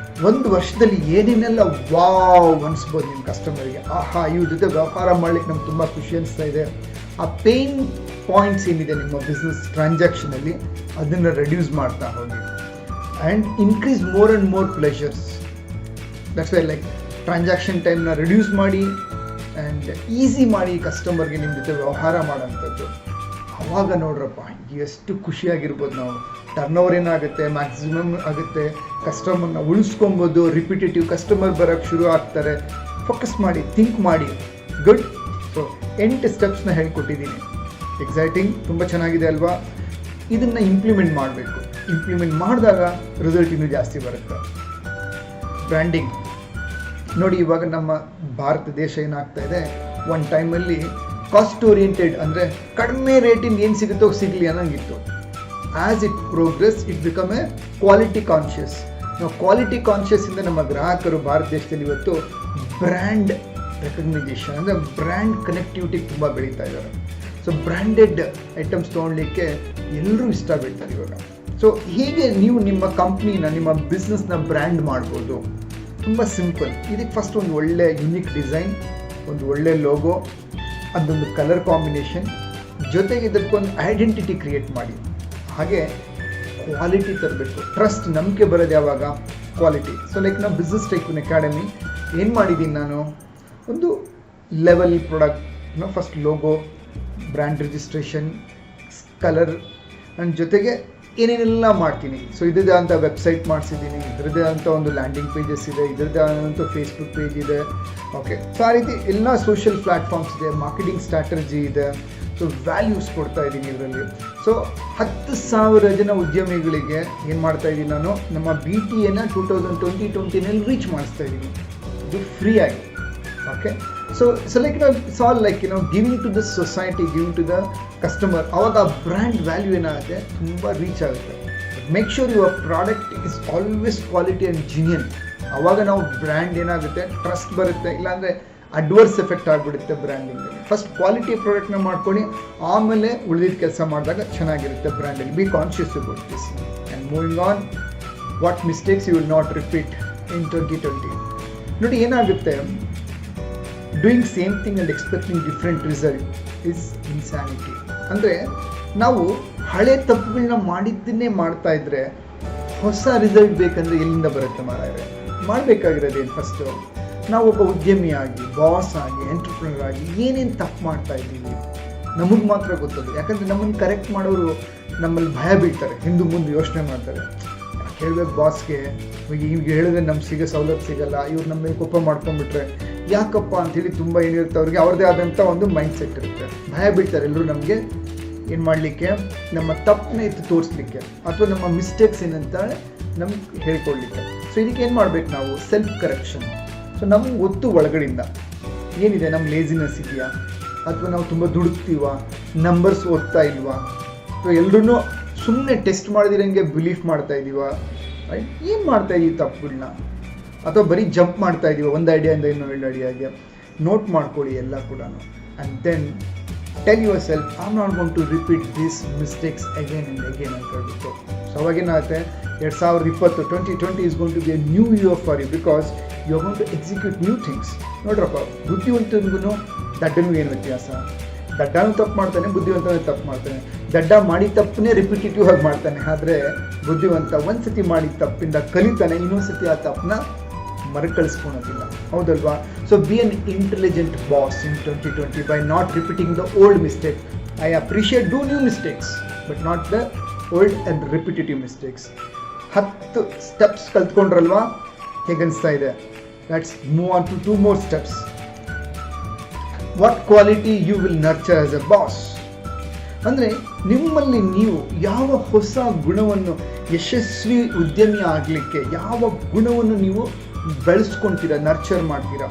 ಒಂದು ವರ್ಷದಲ್ಲಿ ಏನೇನೆಲ್ಲ ವಾವ್ ಅನಿಸ್ಬೋದು ನಿಮ್ಮ ಕಸ್ಟಮರ್ಗೆ, ಆಹಾ ಇವ್ರ ಜೊತೆ ವ್ಯವಹಾರ ಮಾಡ್ಲಿಕ್ಕೆ ನಮ್ಗೆ ತುಂಬ ಖುಷಿ ಅನಿಸ್ತಾ ಇದೆ. ಆ ಪೇನ್ ಪಾಯಿಂಟ್ಸ್ ಏನಿದೆ ನಿಮ್ಮ ಬಿಸ್ನೆಸ್ ಟ್ರಾನ್ಸಾಕ್ಷನಲ್ಲಿ ಅದನ್ನು ರೆಡ್ಯೂಸ್ ಮಾಡ್ತಾ ಹೋಗಿ. And increase more and more pleasures. That's why like transaction ಟೈಮ್ನ ರಿಡ್ಯೂಸ್ ಮಾಡಿ ಆ್ಯಂಡ್ ಈಸಿ ಮಾಡಿ ಕಸ್ಟಮರ್ಗೆ ನಿಮ್ಮ ಜೊತೆ ವ್ಯವಹಾರ ಮಾಡೋಂಥದ್ದು. ಆವಾಗ ನೋಡ್ರಪ್ಪ ಎಷ್ಟು ಖುಷಿಯಾಗಿರ್ಬೋದು ನಾವು. ಟರ್ನ್ ಓವರ್ ಏನಾಗುತ್ತೆ, ಮ್ಯಾಕ್ಸಿಮಮ್ ಆಗುತ್ತೆ, ಕಸ್ಟಮರ್ನ ಉಳಿಸ್ಕೊಬೋದು, ರಿಪಿಟೇಟಿವ್ ಕಸ್ಟಮರ್ ಬರೋಕ್ಕೆ ಶುರು ಆಗ್ತಾರೆ. ಫೋಕಸ್ ಮಾಡಿ, ಥಿಂಕ್ ಮಾಡಿ. ಗುಡ್. ಸೊ 8 ಸ್ಟೆಪ್ಸ್ನ ಹೇಳ್ಕೊಟ್ಟಿದ್ದೀನಿ. ಎಕ್ಸೈಟಿಂಗ್, ತುಂಬ ಚೆನ್ನಾಗಿದೆ ಅಲ್ವಾ? ಇದನ್ನು ಇಂಪ್ಲಿಮೆಂಟ್ ಮಾಡಬೇಕು. ಇಂಪ್ಲಿಮೆಂಟ್ ಮಾಡಿದಾಗ ರಿಸಲ್ಟ್ ಇನ್ನೂ ಜಾಸ್ತಿ ಬರುತ್ತೆ. ಬ್ರ್ಯಾಂಡಿಂಗ್ ನೋಡಿ, ಇವಾಗ ನಮ್ಮ ಭಾರತ ದೇಶ ಏನಾಗ್ತಾ ಇದೆ, ಒಂದು ಟೈಮಲ್ಲಿ ಕಾಸ್ಟ್ ಓರಿಯೆಂಟೆಡ್, ಅಂದರೆ ಕಡಿಮೆ ರೇಟಿಂದ ಏನು ಸಿಗುತ್ತೋ ಸಿಗಲಿ ಅನ್ನೋಂಗಿತ್ತು. As it progress it become a quality conscious. ನಾವು ಕ್ವಾಲಿಟಿ ಕಾನ್ಷಿಯಸ್ಸಿಂದ ನಮ್ಮ ಗ್ರಾಹಕರು ಭಾರತ ದೇಶದಲ್ಲಿ ಇವತ್ತು ಬ್ರ್ಯಾಂಡ್ ರೆಕಗ್ನೈಸೇಷನ್, ಅಂದರೆ ಬ್ರ್ಯಾಂಡ್ ಕನೆಕ್ಟಿವಿಟಿಗೆ ತುಂಬ ಬೆಳೀತಾ ಇದ್ದಾರೆ. ಸೊ ಬ್ರ್ಯಾಂಡೆಡ್ ಐಟಮ್ಸ್ ತೊಗೊಳ್ಲಿಕ್ಕೆ ಎಲ್ಲರೂ ಇಷ್ಟ ಬೀಳ್ತಾರೆ ಇವಾಗ. ಸೊ ಹೀಗೆ ನೀವು ನಿಮ್ಮ ಕಂಪ್ನಿನ, ನಿಮ್ಮ ಬಿಸ್ನೆಸ್ನ ಬ್ರ್ಯಾಂಡ್ ಮಾಡ್ಬೋದು. ತುಂಬ ಸಿಂಪಲ್. ಇದಕ್ಕೆ ಫಸ್ಟ್ ಒಂದು ಒಳ್ಳೆ ಯುನಿಕ್ ಡಿಸೈನ್, ಒಂದು ಒಳ್ಳೆ ಲೋಗೋ, ಅದೊಂದು ಕಲರ್ ಕಾಂಬಿನೇಷನ್, ಜೊತೆಗೆ ಇದಕ್ಕೊಂದು ಐಡೆಂಟಿಟಿ ಕ್ರಿಯೇಟ್ ಮಾಡಿ. ಹಾಗೆ ಕ್ವಾಲಿಟಿ ತರಬೇಕು. ಟ್ರಸ್ಟ್, ನಂಬಿಕೆ ಬರೋದು ಯಾವಾಗ, ಕ್ವಾಲಿಟಿ. ಸೊ ಲೈಕ್ ನಾವು ಬಿಸ್ನೆಸ್ ಟೈಕೂನ್ ಅಕಾಡೆಮಿ ಏನು ಮಾಡಿದ್ದೀನಿ, ನಾನು ಒಂದು ಲೆವೆಲ್ ಪ್ರಾಡಕ್ಟ್ನ first logo, brand registration, colour, and ಜೊತೆಗೆ ಏನೇನೆಲ್ಲ ಮಾಡ್ತೀನಿ. ಸೊ ಇದ್ರದ್ದೇ ಅಂತ ವೆಬ್ಸೈಟ್ ಮಾಡಿಸಿದ್ದೀನಿ, ಇದ್ರದ್ದೇ ಅಂತ ಒಂದು ಲ್ಯಾಂಡಿಂಗ್ ಪೇಜಸ್ ಇದೆ, ಇದ್ರದ್ದೇ ಆದಂಥ ಫೇಸ್ಬುಕ್ ಪೇಜ್ ಇದೆ. ಓಕೆ, ಸೊ ಆ ರೀತಿ ಎಲ್ಲ ಸೋಷಿಯಲ್ ಪ್ಲ್ಯಾಟ್ಫಾರ್ಮ್ಸ್ ಇದೆ, ಮಾರ್ಕೆಟಿಂಗ್ ಸ್ಟ್ರಾಟಜಿ ಇದೆ. ಸೊ ವ್ಯಾಲ್ಯೂಸ್ ಕೊಡ್ತಾ ಇದ್ದೀನಿ ಇದರಲ್ಲಿ. ಸೊ 10,000 ಜನ ಉದ್ಯಮಿಗಳಿಗೆ ಏನು ಮಾಡ್ತಾ ಇದ್ದೀನಿ ನಾನು, ನಮ್ಮ BTAನ 2020 ರೀಚ್ ಮಾಡಿಸ್ತಾ ಇದ್ದೀನಿ, ಇದು ಫ್ರೀ ಆಗಿ. Okay, so like it's all like giving to the society, giving to the customer. ಅವಾಗ ಆ ಬ್ರ್ಯಾಂಡ್ ವ್ಯಾಲ್ಯೂ ಏನಾಗುತ್ತೆ, ತುಂಬ ರೀಚ್ ಆಗುತ್ತೆ. Make sure your product is always quality and genuine. ಆವಾಗ ನಾವು ಬ್ರ್ಯಾಂಡ್ ಏನಾಗುತ್ತೆ, ಟ್ರಸ್ಟ್ ಬರುತ್ತೆ, ಇಲ್ಲಾಂದರೆ ಅಡ್ವರ್ಸ್ ಎಫೆಕ್ಟ್ ಆಗಿಬಿಡುತ್ತೆ ಬ್ರ್ಯಾಂಡಿಂಗಲ್ಲಿ. ಫಸ್ಟ್ ಕ್ವಾಲಿಟಿ ಪ್ರಾಡಕ್ಟ್ನ ಮಾಡ್ಕೊಳ್ಳಿ, ಆಮೇಲೆ ಉಳಿದಿದ್ದ ಕೆಲಸ ಮಾಡಿದಾಗ ಚೆನ್ನಾಗಿರುತ್ತೆ ಬ್ರ್ಯಾಂಡಲ್ಲಿ. Be conscious about this and moving on. What mistakes you will not repeat in 2020. ನೋಡಿ ಏನಾಗುತ್ತೆ, doing same thing and expecting different result is insanity. ಅಂದರೆ ನಾವು ಹಳೆ ತಪ್ಪುಗಳನ್ನ ಮಾಡಿದ್ದನ್ನೇ ಮಾಡ್ತಾ ಇದ್ರೆ ಹೊಸ ರಿಸಲ್ಟ್ ಬೇಕಂದರೆ ಎಲ್ಲಿಂದ ಬರುತ್ತೆ ಮಾರಾಯರೆ? ಮಾಡಬೇಕಾಗಿರೋದೇನು? ಫಸ್ಟು ನಾವೊಬ್ಬ ಉದ್ಯಮಿಯಾಗಿ, ಬಾಸ್ ಆಗಿ, ಎಂಟರ್ಪ್ರಿನರ್ ಆಗಿ ಏನೇನು ತಪ್ಪು ಮಾಡ್ತಾ ಇದ್ದೀವಿ ನಮಗೆ ಮಾತ್ರ ಗೊತ್ತದು. ಯಾಕಂದರೆ ನಮ್ಮನ್ನು ಕರೆಕ್ಟ್ ಮಾಡೋರು ನಮ್ಮಲ್ಲಿ ಭಯ ಬೀಳ್ತಾರೆ, ಹಿಂದೆ ಮುಂದೆ ಯೋಚನೆ ಮಾಡ್ತಾರೆ. ಹೇಳಬೇಕು ಬಾಸ್ಗೆ, ಈಗ ಹೇಳಿದ್ರೆ ನಮ್ಗೆ ಸವಲತ್ತು ಸಿಗಲ್ಲ, ಇವ್ರು ನಮ್ಮ ಮೇಲೆ ಕೋಪ ಮಾಡ್ಕೊಂಡ್ಬಿಟ್ರೆ ಯಾಕಪ್ಪ ಅಂಥೇಳಿ ತುಂಬ ಏನಿರುತ್ತೆ ಅವ್ರಿಗೆ ಅವ್ರದ್ದೇ ಆದಂಥ ಒಂದು ಮೈಂಡ್ ಸೆಟ್ ಇರುತ್ತೆ. ಭಯ ಬೀಳ್ತಾರೆ ಎಲ್ಲರೂ ನಮಗೆ ಏನು ಮಾಡಲಿಕ್ಕೆ, ನಮ್ಮ ತಪ್ಪನ್ನ ಎತ್ತು ತೋರಿಸ್ಲಿಕ್ಕೆ ಅಥವಾ ನಮ್ಮ ಮಿಸ್ಟೇಕ್ಸ್ ಏನಂತ ನಮ್ಗೆ ಹೇಳ್ಕೊಡ್ಲಿಕ್ಕೆ. ಸೊ ಇದಕ್ಕೆ ಏನು ಮಾಡ್ಬೇಕು ನಾವು? Self correction. ಸೊ ನಮ್ಗೆ ಗೊತ್ತು ಒಳಗಡೆಯಿಂದ ಏನಿದೆ, ನಮ್ಮ ಲೇಸಿನೆಸ್ ಇದೆಯಾ, ಅಥವಾ ನಾವು ತುಂಬ ದುಡುಕ್ತೀವ, ನಂಬರ್ಸ್ ಓದ್ತಾ ಇಲ್ವಾ, ಅಥವಾ ಎಲ್ಲರೂ ಸುಮ್ಮನೆ ಟೆಸ್ಟ್ ಮಾಡಿದಿರಂಗೆ ಬಿಲೀಫ್ ಮಾಡ್ತಾ ಇದ್ದೀವ, ರೈಟ್? ಏನು ಮಾಡ್ತಾ ಇದ್ದೀವಿ ತಪ್ಪುಗಳನ್ನ, ಅಥವಾ ಬರೀ ಜಂಪ್ ಮಾಡ್ತಾ ಇದ್ದೀವ ಒಂದು ಐಡಿಯಾಯಿಂದ ಇನ್ನೊಂದು ಐಡಿಯಾಗೆ. ನೋಟ್ ಮಾಡ್ಕೊಳ್ಳಿ ಎಲ್ಲ ಕೂಡ. And then tell yourself, I am not going to repeat this mistakes again and again ಅಂತ ಹೇಳ್ಬಿಟ್ಟು. ಸೊ ಅವಾಗೇನಾಗುತ್ತೆ, 2020 is going to be a new year for you, because you are going to execute new things. ನೋಡ್ರಪ್ಪ, ಬುದ್ಧಿವಂತನಿಗೂ ದಡ್ಡನಿಗೂ ಏನು ವ್ಯತ್ಯಾಸ? ದಡ್ಡನೂ ತಪ್ಪು ಮಾಡ್ತಾನೆ, ಬುದ್ಧಿವಂತನೂ ತಪ್ಪು ಮಾಡ್ತಾನೆ. ದಡ್ಡ ಮಾಡಿ ತಪ್ಪನ್ನೇ ರಿಪಿಟೇಟಿವ್ ಆಗಿ ಮಾಡ್ತಾನೆ, ಆದರೆ ಬುದ್ಧಿವಂತ ಒಂದು ಸತಿ ಮಾಡಿದ ತಪ್ಪಿಂದ ಕಲಿತಾನೆ, ಇನ್ನೊಂದು ಸತಿ ಆ ತಪ್ಪನ್ನ ಮರುಕಳಿಸ್ಕೊಳೋದಿಲ್ಲ, ಹೌದಲ್ವಾ? So be an intelligent boss in 2020 by not repeating the old mistake. I appreciate do new mistakes but not the old and repetitive mistakes. 10 steps ಕಲ್ತ್ಕೊಂಡ್ರಲ್ವಾ? ಹೇಗನ್ನಿಸ್ತಾ ಇದೆ? Let's move on to 2 more steps. What quality you will nurture as a boss? ಅಂದರೆ ನಿಮ್ಮಲ್ಲಿ ನೀವು ಯಾವ ಹೊಸ ಗುಣವನ್ನು, ಯಶಸ್ವಿ ಉದ್ಯಮಿ ಆಗಲಿಕ್ಕೆ ಯಾವ ಗುಣವನ್ನು ನೀವು ಬೆಳೆಸ್ಕೊಳ್ತೀರಾ, ನರ್ಚರ್ ಮಾಡ್ತೀರಾ?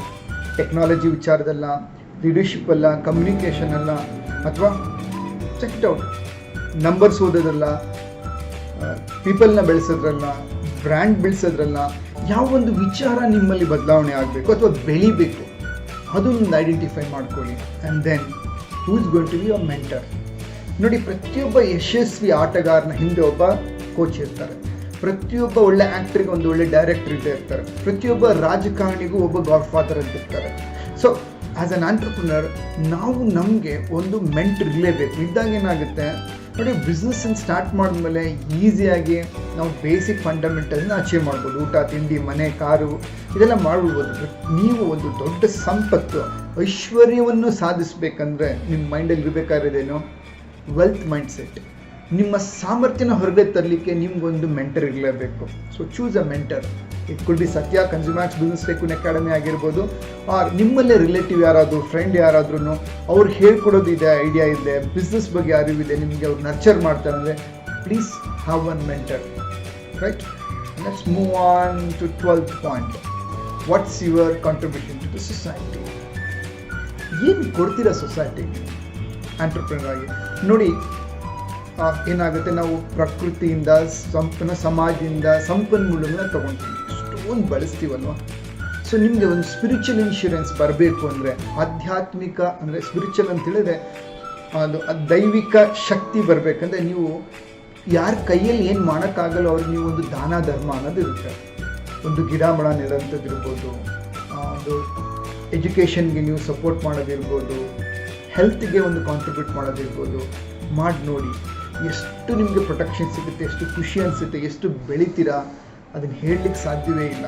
ಟೆಕ್ನಾಲಜಿ ವಿಚಾರದಲ್ಲ, ಲೀಡರ್ಶಿಪ್ ಅಲ್ಲ, ಕಮ್ಯುನಿಕೇಷನ್ ಅಲ್ಲ, ಅಥವಾ ಚೆಕ್ ಇಟ್ ಔಟ್, ನಂಬರ್ಸ್ ಓದೋದಲ್ಲ, ಪೀಪಲ್ನ ಬೆಳೆಸೋದ್ರಲ್ಲ, ಬ್ರ್ಯಾಂಡ್ ಬೆಳೆಸೋದ್ರಲ್ಲ. ಯಾವ ಒಂದು ವಿಚಾರ ನಿಮ್ಮಲ್ಲಿ ಬದಲಾವಣೆ ಆಗಬೇಕು ಅಥವಾ ಬೆಳಿಬೇಕು ಅದನ್ನು ಐಡೆಂಟಿಫೈ ಮಾಡ್ಕೊಳ್ಳಿ. And then who is going to be your mentor? ನೋಡಿ, ಪ್ರತಿಯೊಬ್ಬ ಯಶಸ್ವಿ ಆಟಗಾರನ ಹಿಂದೆ ಒಬ್ಬ ಕೋಚ್ ಇರ್ತಾರೆ, ಪ್ರತಿಯೊಬ್ಬ ಒಳ್ಳೆ ಆ್ಯಕ್ಟ್ರಿಗೆ ಒಂದು ಒಳ್ಳೆ ಡೈರೆಕ್ಟರ್ ಇರ್ತಾರೆ, ಪ್ರತಿಯೊಬ್ಬ ರಾಜಕಾರಣಿಗೂ ಒಬ್ಬ ಗಾಡ್ ಫಾದರ್ ಅಂತ ಇರ್ತಾರೆ. ಸೊ ಆ್ಯಸ್ ಅನ್ ಆಂಟ್ರಪ್ರಿನರ್ ನಾವು ನಮಗೆ ಒಂದು ಮೆಂಟರ್ ಇರಲೇಬೇಕು. ಇದ್ದಾಗ ಏನಾಗುತ್ತೆ ನೋಡಿ, ಬಿಸ್ನೆಸ್ಸನ್ನು ಸ್ಟಾರ್ಟ್ ಮಾಡಿದ್ಮೇಲೆ ಈಸಿಯಾಗಿ ನಾವು ಬೇಸಿಕ್ ಫಂಡಮೆಂಟಲ್ನ ಅಚೀವ್ ಮಾಡ್ಬೋದು. ಊಟ, ತಿಂಡಿ, ಮನೆ, ಕಾರು ಇದೆಲ್ಲ ಮಾಡ್ಬಿಡ್ಬೋದು. ಬಟ್ ನೀವು ಒಂದು ದೊಡ್ಡ ಸಂಪತ್ತು, ಐಶ್ವರ್ಯವನ್ನು ಸಾಧಿಸಬೇಕಂದ್ರೆ ನಿಮ್ಮ ಮೈಂಡಲ್ಲಿ ಇರಬೇಕಾಗಿರೋದೇನು? Wealth mind set. ನಿಮ್ಮ ಸಾಮರ್ಥ್ಯನ ಹೊರಗೆ ತರಲಿಕ್ಕೆ ನಿಮ್ಗೊಂದು ಮೆಂಟರ್ ಇರಲೇಬೇಕು. So choose a mentor. It could be ಸತ್ಯ ಕನ್ಸ್ಯೂಮರ್ಸ್ ಬಿಸ್ನೆಸ್ ಟೈಕೂನ್ ಅಕಾಡೆಮಿ ಆಗಿರ್ಬೋದು, ಆರ್ ನಿಮ್ಮಲ್ಲೇ ರಿಲೇಟಿವ್ ಯಾರಾದರೂ, ಫ್ರೆಂಡ್ ಯಾರಾದ್ರೂ ಅವ್ರು ಹೇಳ್ಕೊಡೋದಿದೆ, ಐಡಿಯಾ ಇದೆ, ಬಿಸ್ನೆಸ್ ಬಗ್ಗೆ ಅರಿವಿದೆ, ನಿಮಗೆ ಅವ್ರು ನರ್ಚರ್ ಮಾಡ್ತಾರೆ ಅಂದರೆ please have one mentor, right? Let's move on to 12th point. What's your contribution to the society? ಏನು ಕೊಡ್ತೀರಾ ಸೊಸೈಟಿಗೆ ಆಂಟ್ರಪ್ರಿನರ್ ಆಗಿ? ನೋಡಿ, ಏನಾಗುತ್ತೆ, ನಾವು ಪ್ರಕೃತಿಯಿಂದ ಸಮಾಜದಿಂದ ಸಂಪನ್ಮೂಲಗಳನ್ನ ತೊಗೊಳ್ತೀವಿ, ಎಷ್ಟೊಂದು ಬಳಸ್ತೀವಲ್ವ. ಸೊ ನಿಮಗೆ ಒಂದು ಸ್ಪಿರಿಚುವಲ್ ಇನ್ಶೂರೆನ್ಸ್ ಬರಬೇಕು ಅಂದರೆ, ಆಧ್ಯಾತ್ಮಿಕ ಅಂದರೆ ಸ್ಪಿರಿಚುವಲ್ ಅಂತ ಹೇಳಿದ್ರೆ ಅದು ದೈವಿಕ ಶಕ್ತಿ ಬರಬೇಕಂದ್ರೆ ನೀವು ಯಾರ ಕೈಯಲ್ಲಿ ಏನು ಮಾಡೋಕ್ಕಾಗಲ್ಲ ಅವ್ರಿಗೆ ನೀವು ಒಂದು ದಾನ ಧರ್ಮ ಅನ್ನೋದು ಇರುತ್ತೆ. ಒಂದು ಗಿಡ ಮರ ನೆಡೋಂಥದ್ದು ಇರ್ಬೋದು, ಒಂದು ಎಜುಕೇಷನ್ಗೆ ನೀವು ಸಪೋರ್ಟ್ ಮಾಡೋದಿರ್ಬೋದು, ಹೆಲ್ತ್ಗೆ ಒಂದು ಕಾಂಟ್ರಿಬ್ಯೂಟ್ ಮಾಡೋದಿರ್ಬೋದು. ಮಾಡಿ ನೋಡಿ, ಎಷ್ಟು ನಿಮಗೆ ಪ್ರೊಟೆಕ್ಷನ್ ಸಿಗುತ್ತೆ, ಎಷ್ಟು ಖುಷಿ ಅನಿಸುತ್ತೆ, ಎಷ್ಟು ಬೆಳಿತೀರಾ, ಅದನ್ನು ಹೇಳಲಿಕ್ಕೆ ಸಾಧ್ಯವೇ ಇಲ್ಲ,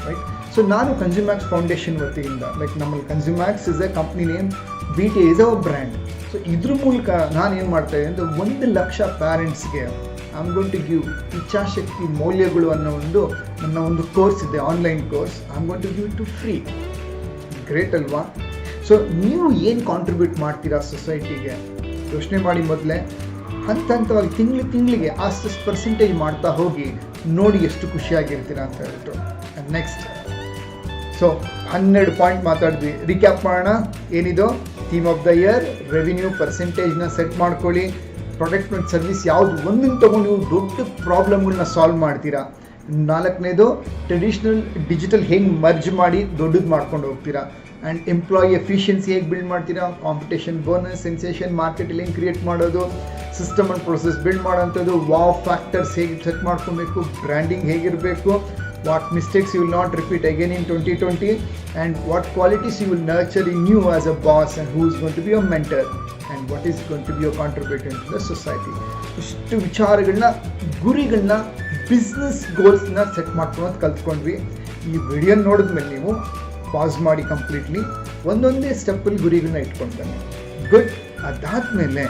ರೈಟ್? ಸೊ ನಾನು ಕನ್ಸ್ಯೂಮ್ಯಾಕ್ಸ್ ಫೌಂಡೇಶನ್ ವತಿಯಿಂದ, ಲೈಕ್ ನಮ್ಮಲ್ಲಿ Consumax is a company name, BT is our brand. So ಇದ್ರ ಮೂಲಕ ನಾನು ಏನು ಮಾಡ್ತಾಯಿದ್ದೆ ಅಂದರೆ 1 ಲಕ್ಷ ಪ್ಯಾರೆಂಟ್ಸ್ಗೆ I am going to give ಇಚ್ಛಾಶಕ್ತಿ ಮೌಲ್ಯಗಳು ಅನ್ನೋ ನನ್ನ ಒಂದು ಕೋರ್ಸ್ ಇದೆ, online course. I am going to give it to free. Great ಅಲ್ವಾ? ಸೊ ನೀವು ಏನು ಕಾಂಟ್ರಿಬ್ಯೂಟ್ ಮಾಡ್ತೀರಾ ಸೊಸೈಟಿಗೆ ಯೋಚನೆ ಮಾಡಿ. ಮೊದಲೇ ಹಂತವಾಗಿ ತಿಂಗಳಿಗೆ ಅಷ್ಟು ಪರ್ಸೆಂಟೇಜ್ ಮಾಡ್ತಾ ಹೋಗಿ, ನೋಡಿ ಎಷ್ಟು ಖುಷಿಯಾಗಿರ್ತೀರ ಅಂತ ಹೇಳ್ಬಿಟ್ಟು. ನೆಕ್ಸ್ಟ್, ಸೊ 12 ಪಾಯಿಂಟ್ ಮಾತಾಡಿದ್ವಿ. ರಿಕ್ಯಾಪ್ ಮಾಡೋಣ. ಏನಿದು theme of the year? Revenue ಪರ್ಸೆಂಟೇಜ್ನ ಸೆಟ್ ಮಾಡ್ಕೊಳ್ಳಿ. ಪ್ರಾಡಕ್ಟ್ ಮತ್ತು ಸರ್ವಿಸ್ ಯಾವುದು ಒಂದನ್ನು ತೊಗೊಂಡು ನೀವು ದೊಡ್ಡ ಪ್ರಾಬ್ಲಮ್ಗಳನ್ನ ಸಾಲ್ವ್ ಮಾಡ್ತೀರಾ, ನಾಲ್ಕನೇದು ಟ್ರೆಡಿಷ್ನಲ್ ಡಿಜಿಟಲ್ ಹೆಂಗೆ ಮರ್ಜ್ ಮಾಡಿ ದೊಡ್ಡದು ಮಾಡ್ಕೊಂಡು ಹೋಗ್ತೀರಾ. ಆ್ಯಂಡ್ ಎಂಪ್ಲಾಯಿ ಎಫಿಷಿಯನ್ಸಿ ಹೇಗೆ ಬಿಲ್ಡ್ ಮಾಡ್ತೀರಾ, ಕಾಂಪಿಟೇಷನ್, ಬೋನಸ್, ಸೆನ್ಸೇಷನ್, ಮಾರ್ಕೆಟಲ್ಲಿ ಹೆಂಗೆ ಕ್ರಿಯೇಟ್ ಮಾಡೋದು, ಸಿಸ್ಟಮ್ ಆ್ಯಂಡ್ ಪ್ರೊಸೆಸ್ ಬಿಲ್ಡ್ ಮಾಡೋಂಥದ್ದು, ವಾವ್ ಫ್ಯಾಕ್ಟರ್ಸ್ ಹೇಗೆ ಸೆಟ್ ಮಾಡ್ಕೊಬೇಕು, ಬ್ರ್ಯಾಂಡಿಂಗ್ ಹೇಗಿರಬೇಕು, what mistakes you will not repeat again in 2020, and what qualities you will nurture in you as a boss, and who is going to be your mentor, and what is going to be your contribution to the society. ಇಷ್ಟು ವಿಚಾರಗಳನ್ನ, ಗುರಿಗಳನ್ನ, business ಗೋಲ್ಸ್ನ set ಮಾಡ್ಕೊಳೋದು ಕಲ್ತ್ಕೊಂಡ್ವಿ. ಈ video ನೋಡಿದ್ಮೇಲೆ ನೀವು pass ಮಾಡಿ completely ಒಂದೊಂದೇ ಸ್ಟೆಪ್ಪಲ್ಲಿ ಗುರಿಗಳನ್ನ ಇಟ್ಕೊಳ್ತಾನೆ. ಗುಡ್. ಅದಾದಮೇಲೆ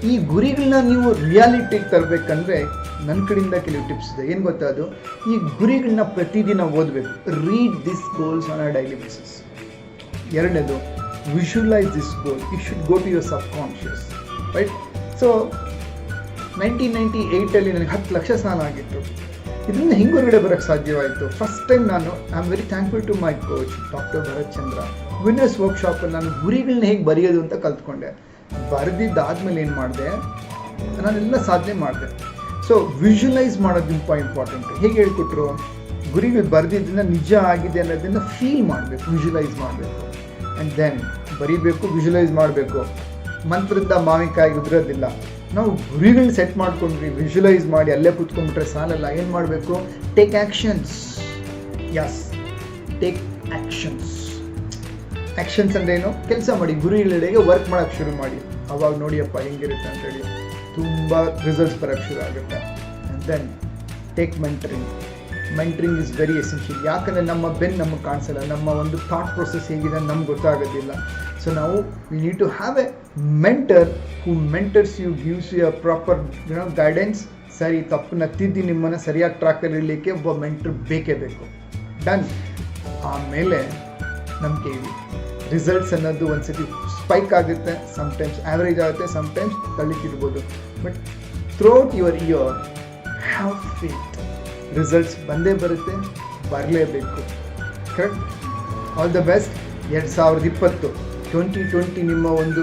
ಈ ಗುರಿಗಳನ್ನ ನೀವು ರಿಯಾಲಿಟಿಗೆ ತರಬೇಕಂದ್ರೆ ನನ್ನ ಕಡೆಯಿಂದ ಕೆಲವು ಟಿಪ್ಸ್ ಇದೆ. ಏನು ಗೊತ್ತಾ, ಅದು ಈ ಗುರಿಗಳನ್ನ ಪ್ರತಿದಿನ ಓದಬೇಕು. Read this goals on a daily basis. ಎರಡನೇದು, visualise this goal. You should go to your subconscious, right? So 1998 ನನಗೆ 10 ಲಕ್ಷ ಸಾಲ ಆಗಿತ್ತು. ಇದರಿಂದ ಹೆಂಗೆ ಹೊರಗಡೆ ಬರೋಕ್ಕೆ ಸಾಧ್ಯವಾಯಿತು? ಫಸ್ಟ್ ಟೈಮ್ ನಾನು I am very thankful to my coach doctor Bharat Chandra. Winners ವರ್ಕ್ಶಾಪಲ್ಲಿ ನಾನು ಗುರಿಗಳನ್ನ ಹೇಗೆ ಬರೆಯೋದು ಅಂತ ಕಲ್ತ್ಕೊಂಡೆ. ಬರೆದಿದ್ದಾದ್ಮೇಲೆ ಏನು ಮಾಡಿದೆ, ನಾನೆಲ್ಲ ಸಾಧನೆ ಮಾಡಿದೆ. ಸೊ ವಿಜುವಲೈಸ್ ಮಾಡೋದು ಇಂಪಾರ್ಟೆಂಟು. ಹೇಗೆ ಹೇಳ್ಕೊಟ್ರು, ಗುರಿಗಳು ಬರೆದಿದ್ದರಿಂದ ನಿಜ ಆಗಿದೆ ಅನ್ನೋದನ್ನು ಫೀಲ್ ಮಾಡಬೇಕು, ವಿಜುವಲೈಸ್ ಮಾಡಬೇಕು. ಆ್ಯಂಡ್ ದೆನ್ ಬರೀಬೇಕು, ವಿಜುವಲೈಸ್ ಮಾಡಬೇಕು. ಮಂತ್ರದಿಂದ ಮಾವಿನಕಾಯಿ ಉದುರೋದಿಲ್ಲ. ನಾವು ಗುರಿಗಳನ್ನ ಸೆಟ್ ಮಾಡ್ಕೊಂಡ್ರಿ, ವಿಜುವಲೈಸ್ ಮಾಡಿ ಅಲ್ಲೇ ಕೂತ್ಕೊಂಡ್ಬಿಟ್ರೆ ಸಾಲಲ್ಲ. ಏನು ಮಾಡಬೇಕು? Take actions. Yes, take actions. Actions ಅಂದರೆ ಏನು? ಕೆಲಸ ಮಾಡಿ, ಗುರಿಗಳೆಡೆಗೆ ವರ್ಕ್ ಮಾಡೋಕ್ಕೆ ಶುರು ಮಾಡಿ. ಅವಾಗ ನೋಡಿಯಪ್ಪ ಹೆಂಗಿರುತ್ತೆ ಅಂತೇಳಿ ತುಂಬ ರಿಸಲ್ಟ್ಸ್ ಬರೋಕ್ಕೆ ಶುರು ಆಗುತ್ತೆ. And then take mentoring. Mentoring is very essential. ಯಾಕಂದರೆ ನಮ್ಮ ಬೆನ್ನು ನಮಗೆ ಕಾಣಿಸಲ್ಲ, ನಮ್ಮ ಒಂದು ಥಾಟ್ ಪ್ರೊಸೆಸ್ ಹೇಗಿದೆ ನಮ್ಗೆ ಗೊತ್ತಾಗೋದಿಲ್ಲ. ಸೊ ನಾವು we need to have a mentor who mentors you, gives you a proper guidance. ಸರಿ ತಪ್ಪನ್ನ ತಿದ್ದಿ ನಿಮ್ಮನ್ನು ಸರಿಯಾಗಿ ಟ್ರ್ಯಾಕಲ್ಲಿ ಇರಲಿಕ್ಕೆ ಒಬ್ಬ ಮೆಂಟರ್ ಬೇಕೇ ಬೇಕು. ಡನ್. ಆಮೇಲೆ ನಂಬಿಕೆ ಇಡಿ. ರಿಸಲ್ಟ್ಸ್ ಅನ್ನೋದು ಒಂದು ಸತಿ ಸ್ಪೈಕ್ ಆಗುತ್ತೆ, ಸಮ್ಟೈಮ್ಸ್ ಆ್ಯಾವ್ರೇಜ್ ಆಗುತ್ತೆ, ಸಮ್ಟೈಮ್ಸ್ ತಳ್ಳಿಕ್ಕಿರ್ಬೋದು. But throughout your year have faith. Results ಬಂದೇ ಬರುತ್ತೆ, ಬರಲೇಬೇಕು. ಕರೆಕ್ಟ್? All the best. 2020 ನಿಮ್ಮ ಒಂದು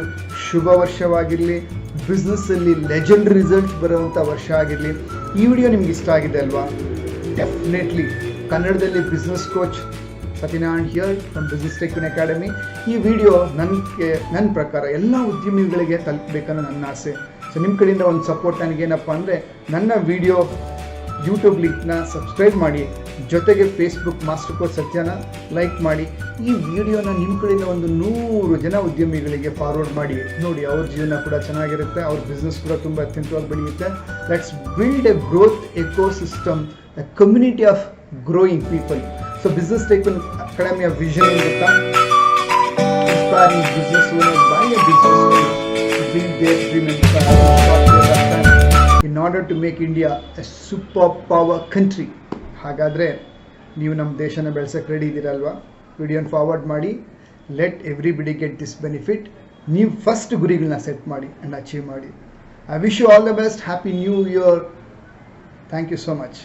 ಶುಭ ವರ್ಷವಾಗಿರಲಿ. ಬಿಸ್ನೆಸ್ಸಲ್ಲಿ ಲೆಜೆಂಡ್ ರಿಸಲ್ಟ್ಸ್ ಬರೋವಂಥ ವರ್ಷ ಆಗಿರಲಿ. ಈ ವಿಡಿಯೋ ನಿಮ್ಗೆ ಇಷ್ಟ ಆಗಿದೆ ಅಲ್ವಾ? ಡೆಫಿನೆಟ್ಲಿ ಕನ್ನಡದಲ್ಲಿ business coach Satyanarayan here from business tycoon academy. ಈ ವಿಡಿಯೋ ನನ್ನ ಪ್ರಕಾರ ಎಲ್ಲ ಉದ್ಯಮಿಗಳಿಗೆ ತಲುಪಬೇಕನ್ನೋ ನನ್ನ ಆಸೆ. ಸೊ ನಿಮ್ಮ ಕಡೆಯಿಂದ ಒಂದು ಸಪೋರ್ಟ್ ನನಗೇನಪ್ಪ ಅಂದರೆ, ನನ್ನ ವಿಡಿಯೋ ಯೂಟ್ಯೂಬ್ ಲಿಂಕ್ನ ಸಬ್ಸ್ಕ್ರೈಬ್ ಮಾಡಿ, ಜೊತೆಗೆ ಫೇಸ್ಬುಕ್ ಮಾಸ್ಟರ್ ಕೋಚ್ ಸತ್ಯನ ಲೈಕ್ ಮಾಡಿ. ಈ ವಿಡಿಯೋನ ನಿಮ್ಮ ಕಡೆಯಿಂದ ಒಂದು 100 ಜನ ಉದ್ಯಮಿಗಳಿಗೆ ಫಾರ್ವರ್ಡ್ ಮಾಡಿ ನೋಡಿ. ಅವ್ರ ಜೀವನ ಕೂಡ ಚೆನ್ನಾಗಿರುತ್ತೆ, ಅವ್ರ ಬಿಸ್ನೆಸ್ ಕೂಡ ತುಂಬ ಅತ್ಯಂತವಾಗಿ ಬೆಳೆಯುತ್ತೆ. Let's build a growth ecosystem, a community of growing people. So business tycoon ಅಕಾಡೆಮಿಯ ವಿಷನ್ ಏನು ಗೊತ್ತಾ? Inspiring business owners by a business owner to build their dream in order to make India a super power country. ಹಾಗಾದರೆ ನೀವು ನಮ್ಮ ದೇಶನ ಬೆಳೆಸೋಕ್ಕೆ ready ಇದ್ದೀರಲ್ವಾ? ವಿಡಿಯೋನ forward ಮಾಡಿ. Let everybody get this benefit. ನೀವು ಫಸ್ಟ್ ಗುರಿಗಳನ್ನ ಸೆಟ್ ಮಾಡಿ ಆ್ಯಂಡ್ ಅಚೀವ್ ಮಾಡಿ. I wish you all the best. Happy new year. Thank you so much.